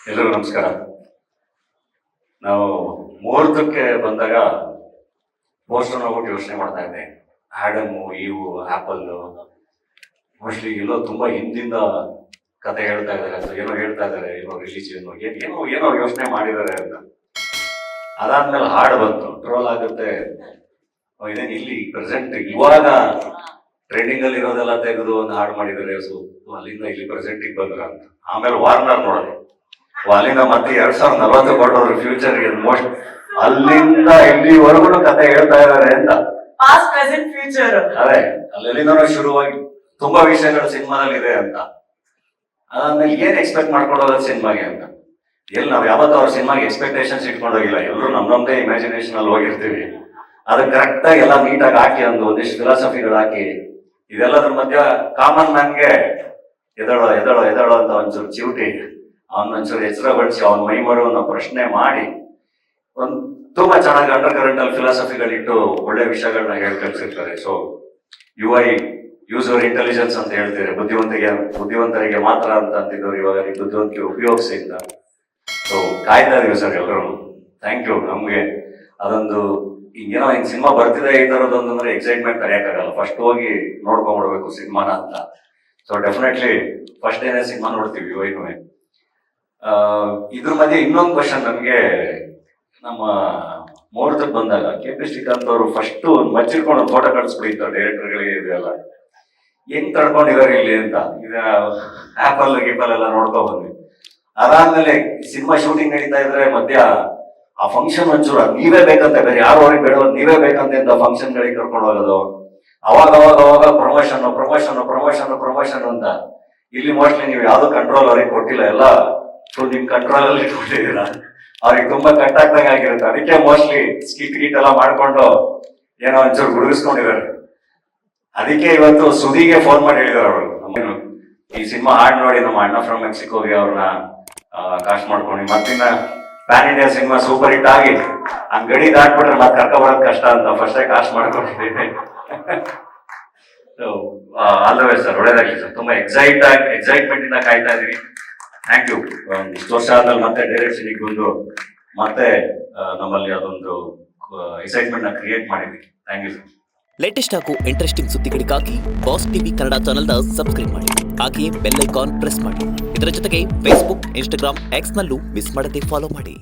ಎಲ್ಲರಿಗೂ ನಮಸ್ಕಾರ. ನಾವು ಮುಹೂರ್ತಕ್ಕೆ ಬಂದಾಗ ಪೋಸ್ಟರ್ ನೋಡ್ಬಿಟ್ಟು ಯೋಚನೆ ಮಾಡ್ತಾ ಇದ್ದೆ. ಆಡಮು, ಇವು, ಆಪಲ್ ಮೋಸ್ಟ್ಲಿ ಎಲ್ಲೋ ತುಂಬಾ ಹಿಂದಿಂದ ಕತೆ ಹೇಳ್ತಾ ಇದ್ದಾರೆ ಅಥವಾ ಏನೋ ಹೇಳ್ತಾ ಇದ್ದಾರೆ, ಏನೋ ರಿಲಿಜಿಯನ್ ಏನೋ ಏನೋ ಯೋಚನೆ ಮಾಡಿದ್ದಾರೆ ಅಂತ. ಅದಾದ್ಮೇಲೆ ಹಾಡು ಬಂತು, ಟ್ರೋಲ್ ಆಗುತ್ತೆ. ಇದೇನು ಇಲ್ಲಿ ಪ್ರೆಸೆಂಟ್ ಇವಾಗ ಟ್ರೆಂಡಿಂಗ್ ಅಲ್ಲಿ ಇರೋದೆಲ್ಲ ತೆಗೆದು ಒಂದು ಹಾಡು ಮಾಡಿದ್ದಾರೆ, ಸೊ ಅಲ್ಲಿಂದ ಇಲ್ಲಿ ಪ್ರೆಸೆಂಟಿಗೆ ಬಂದ್ರ ಅಂತ. ಆಮೇಲೆ ವಾರ್ನರ್ ನೋಡಿದೆ, ಅಲ್ಲಿಂದ ಮತ್ತೆ 2040 ಕೊಟ್ಟವ್ರು ಫ್ಯೂಚರ್ಗೆ ಮೋಸ್ಟ್, ಅಲ್ಲಿಂದ ಇಲ್ಲಿವರೆಗೂ ಕತೆ ಹೇಳ್ತಾ ಇದ್ದಾರೆ ಅಂತ. ಪಾಸ್ಟ್ ಪ್ರೆಸೆಂಟ್ ಫ್ಯೂಚರ್ ಅದೇ ಅಲ್ಲಿಂದನೂ ಶುರುವಾಗಿ ತುಂಬಾ ವಿಷಯಗಳು ಸಿನಿಮಾದಲ್ಲಿ ಇದೆ ಅಂತ. ಅದಾದ್ಮೇಲೆ ಏನ್ ಎಕ್ಸ್ಪೆಕ್ಟ್ ಮಾಡ್ಕೊಂಡು ಹೋಗೋದು ಸಿನಿಮಾಗೆ ಅಂತ. ಎಲ್ಲಿ ನಾವ್ ಯಾವತ್ತೂ ಅವ್ರ ಸಿನಿಮಾಗೆ ಎಕ್ಸ್ಪೆಕ್ಟೇಷನ್ಸ್ ಇಟ್ಕೊಂಡೋಗಿಲ್ಲ. ಎಲ್ಲರೂ ನಮ್ದೇ ಇಮ್ಯಾಜಿನೇಷನ್ ಅಲ್ಲಿ ಹೋಗಿರ್ತೀವಿ. ಅದಕ್ಕೆ ಕರೆಕ್ಟ್ ಆಗಿ ಎಲ್ಲ ನೀಟಾಗಿ ಹಾಕಿ ಒಂದಿಷ್ಟು ಫಿಲಾಸಫಿಗಳು ಹಾಕಿ, ಇದೆಲ್ಲದ್ರ ಮಧ್ಯ ಕಾಮನ್ ಮ್ಯಾನ್ಗೆ ಎದಳೋ ಎದಳೋ ಎದಳೋ ಅಂತ ಒಂಚೂರು ಚಿವುಟಿ, ಅವನೊಂಚೂರು ಎಚ್ಚರ ಬಡಿಸಿ ಅವನ ಮೈ ಮರುವನ್ನ ಪ್ರಶ್ನೆ ಮಾಡಿ ಒಂದ್ ತುಂಬಾ ಚೆನ್ನಾಗಿ ಅಂಡರ್ ಕರೆಂಟ್ ಅಲ್ಲಿ ಫಿಲಾಸಫಿಗಳಿಟ್ಟು ಒಳ್ಳೆ ವಿಷಯಗಳನ್ನ ಹೇಳ್ಕಳ್ಸಿರ್ತಾರೆ. ಸೊ UI ಯೂಸರ್ ಇಂಟೆಲಿಜೆನ್ಸ್ ಅಂತ ಹೇಳ್ತಾರೆ, ಬುದ್ಧಿವಂತರಿಗೆ ಮಾತ್ರ ಅಂತ ಅಂತಿದ್ದವ್ರು ಇವಾಗ ಬುದ್ಧಿವಂತಿಕೆ ಉಪಯೋಗಿಸಿ ಅಂತ. ಸೊ ಕಾಯ್ತಾ ಇದೀವಿ ಸರ್ ಎಲ್ಲರೂ. Thank you. ನಮ್ಗೆ ಅದೊಂದು ಏನೋ ಹಿಂಗ್ ಸಿನಿಮಾ ಬರ್ತಿದೆ ಈ ತರದೊಂದು ಅಂದ್ರೆ ಎಕ್ಸೈಟ್ಮೆಂಟ್ ಕರೆಯಕ್ಕಾಗಲ್ಲ. ಫಸ್ಟ್ ಹೋಗಿ ನೋಡ್ಕೊಂಡ್ಬಿಡ್ಬೇಕು ಸಿನಿಮಾನ ಅಂತ. ಸೊ ಡೆಫಿನೆಟ್ಲಿ ಫಸ್ಟ್ ಡೇನೇ ಸಿನಿಮಾ ನೋಡ್ತೀವಿ ಇವನು. ಇದ್ರ ಮಧ್ಯೆ ಇನ್ನೊಂದು ಕ್ವಶನ್ ನಮ್ಗೆ, ನಮ್ಮ ಮುಹೂರ್ತಕ್ಕೆ ಬಂದಾಗ KP ಶ್ರೀಕಾಂತ್ ಅವರು ಫಸ್ಟ್ ಮಚ್ಚಿಡ್ಕೊಂಡು ಒಂದು ಫೋಟೋ ಕಳಿಸ್ಬಿಡಿತಾರೆ ಡೈರೆಕ್ಟರ್ಗಳಿಗೆ. ಇದೆಲ್ಲ ಹೆಂಗ್ ತಡ್ಕೊಂಡಿದ್ದಾರೆ ಇಲ್ಲಿ ಅಂತ. ಈಗ ಆಪಲ್ ಗಿಪಲ್ ಎಲ್ಲ ನೋಡ್ಕೊ ಬಂದ್ವಿ. ಅದಾದ್ಮೇಲೆ ಸಿನಿಮಾ ಶೂಟಿಂಗ್ ನಡೀತಾ ಇದ್ರೆ ಮಧ್ಯ ಆ ಫಂಕ್ಷನ್ ಒಂಚೂರು ನೀವೇ ಬೇಕಂತ, ಬೇರೆ ಯಾರು ಅವ್ರಿಗೆ ಬೇಡ, ನೀವೇ ಬೇಕಂತ ಫಂಕ್ಷನ್ ಗಳಿಗೆ ಕರ್ಕೊಂಡು ಹೋಗೋದು. ಅವಾಗ ಅವಾಗ ಅವಾಗ ಪ್ರಮೋಷನ್ ಪ್ರಮೋಷನ್ ಪ್ರಮೋಷನ್ ಪ್ರಮೋಷನ್ ಅಂತ. ಇಲ್ಲಿ ಮೋಸ್ಟ್ಲಿ ನೀವು ಯಾವ್ದು ಕಂಟ್ರೋಲ್ ಅವ್ರಿಗೆ ಕೊಟ್ಟಿಲ್ಲ, ಎಲ್ಲ ನಿಮ್ ಕಂಟ್ರೋಲ್ ಅಲ್ಲಿ ಇಟ್ಬಿಟ್ಟಿದ್ದೀರಾ. ಅವ್ರಿಗೆ ತುಂಬಾ ಕಟ್ ಆಗ್ದಂಗ ಆಗಿರುತ್ತೆ. ಅದಕ್ಕೆ ಮೋಸ್ಟ್ಲಿ ಸ್ಕಿಟ್ ಗಿಟ್ ಎಲ್ಲ ಮಾಡ್ಕೊಂಡು ಏನೋ ಒಂಚೂರು ಗುಡುಗಿಸ್ಕೊಂಡಿದ್ದಾರೆ. ಅದಕ್ಕೆ ಇವತ್ತು ಸುದಿಗೆ ಫೋನ್ ಮಾಡಿ ಹೇಳಿದಾರೆ ಅವರು, ಈ ಸಿನಿಮಾ ಹಾಡ್ ನೋಡಿ ನಮ್ಮ ಅಣ್ಣ ಫ್ರಮ್ ಮೆಕ್ಸಿಕೋಗೆ ಅವ್ರನ್ನ ಕಾಸ್ಟ್ ಮಾಡ್ಕೊಂಡು ಮತ್ತಿನ್ನ pan India cinema super hit ಆಗಿ ಹಂಗ್ ಗಡಿ ದಾಟ್ಬಿಟ್ರೆ ಮತ್ತೆ ಕರ್ಕೊ ಬರೋದ್ ಕಷ್ಟ ಅಂತ ಫಸ್ಟೇ ಕಾಸ್ಟ್ ಮಾಡ್ಕೊಂಡಿದ್ದೀನಿ. ಆಲ್ ದ ವೇ ಸರ್, ಒಳ್ಳೇದಾಗ್ಲಿ ಸರ್. ತುಂಬಾ ಎಕ್ಸೈಟ್ಮೆಂಟ್ ಇಂದ ಕಾಯ್ತಾ ಇದೀವಿ. Thank you. ಇಷ್ಟು ವರ್ಷ ಆದ್ಮೇಲೆ ಮತ್ತೆ ಡೈರೆಕ್ಷನ್ ಬಂದು ಮತ್ತೆ ನಮ್ಮಲ್ಲಿ ಅದೊಂದು ಎಕ್ಸೈಟ್ಮೆಂಟ್ ನ ಕ್ರಿಯೇಟ್ ಮಾಡಿದ್ವಿ. Thank you sir. ಲೇಟೆಸ್ಟ್ ಹಾಗೂ ಇಂಟ್ರೆಸ್ಟಿಂಗ್ ಸುದ್ದಿಗಳಿಗಾಗಿ ಬಾಸ್ ಟಿವಿ ಕನ್ನಡ ಚಾನೆಲ್ನ ಸಬ್ಸ್ಕ್ರೈಬ್ ಮಾಡಿ, ಹಾಗೆಯೇ ಬೆಲ್ ಐಕಾನ್ ಪ್ರೆಸ್ ಮಾಡಿ. ಇದರ ಜೊತೆಗೆ ಫೇಸ್ಬುಕ್, ಇನ್ಸ್ಟಾಗ್ರಾಮ್, ಎಕ್ಸ್ ನಲ್ಲೂ ಮಿಸ್ ಮಾಡದೆ ಫಾಲೋ ಮಾಡಿ.